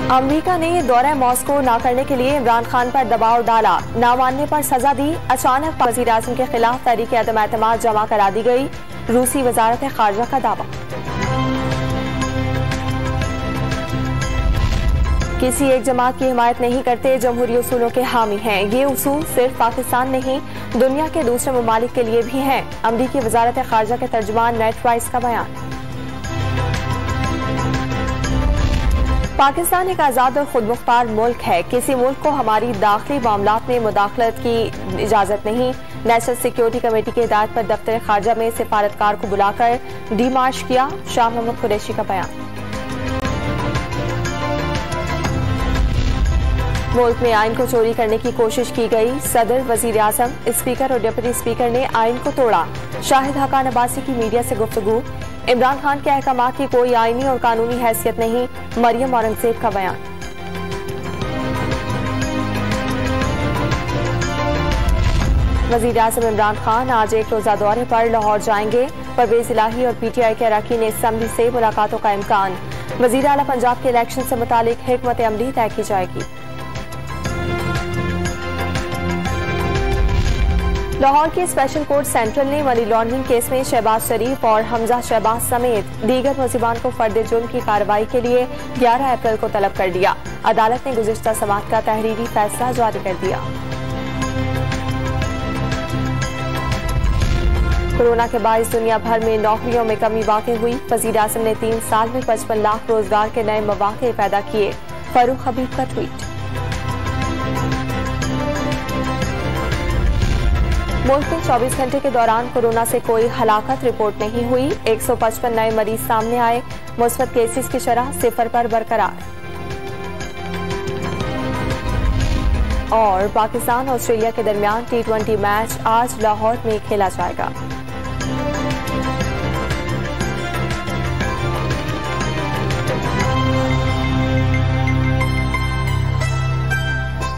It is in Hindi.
अमेरिका ने दौरा मॉस्को न करने के लिए इमरान खान पर दबाव डाला, न मानने पर सजा दी। अचानक वज़ीर आज़म के खिलाफ तहरीक अदम एतमाद जमा करा दी गई, रूसी वजारत खारजा का दावा। किसी एक जमात की हिमायत नहीं करते, जमहूरी उसूलों के हामी हैं। ये उसूल सिर्फ पाकिस्तान नहीं, दुनिया के दूसरे ममालिक के लिए भी हैं। अमरीकी वजारत खारजा के तर्जुमान नेड प्राइस का बयान। पाकिस्तान एक आज़ाद और खुद मुख्तार मुल्क है। किसी मुल्क को हमारी दाखिली मामलात में मुदाखलत की इजाजत नहीं। नेशनल सिक्योरिटी कमेटी की हिदायत पर दफ्तर खारजा में सिफारतकार को बुलाकर डीमार्च किया, शाह मोहम्मद कुरैशी का बयान। मुल्क में आइन को चोरी करने की कोशिश की गई, सदर, वजीर आजम, स्पीकर और डिप्टी स्पीकर ने आइन को तोड़ा। शाहिद हकान अब्बासी की मीडिया से गुफ्तगू। इमरान खान के अहकाम की कोई आईनी और कानूनी हैसियत नहीं, मरियम औरंगजेब का बयान। वजीर आजम इमरान खान आज एक रोजा दौरे पर लाहौर जाएंगे। परवेज इलाही और पीटीआई के अरकान असेंबली से मुलाकातों का इम्कान। वजीर आला पंजाब के इलेक्शन से मुतालिक हिकमत अमली तय की जाएगी। लाहौर की स्पेशल कोर्ट सेंट्रल ने मनी लॉन्ड्रिंग केस में शहबाज शरीफ और हमजा शहबाज समेत दीगर मुलजिमान को फर्द जुर्म की कार्रवाई के लिए 11 अप्रैल को तलब कर दिया। अदालत ने गुज़िश्ता समात का तहरीरी फैसला जारी कर दिया। कोरोना के बायस दुनिया भर में नौकरियों में कमी वाक़ हुई। वज़ीर आज़म ने 3 साल में 55 लाख रोजगार के नए मौक़े पैदा किए। फारूक हबीब का ट्वीट। मुल्क में 24 घंटे के दौरान कोरोना से कोई हलाकत रिपोर्ट नहीं हुई। 155 नए मरीज सामने आए। मुस्बत केसेस की शरह 0 पर बरकरार। और पाकिस्तान ऑस्ट्रेलिया के दरमियान T20 मैच आज लाहौर में खेला जाएगा।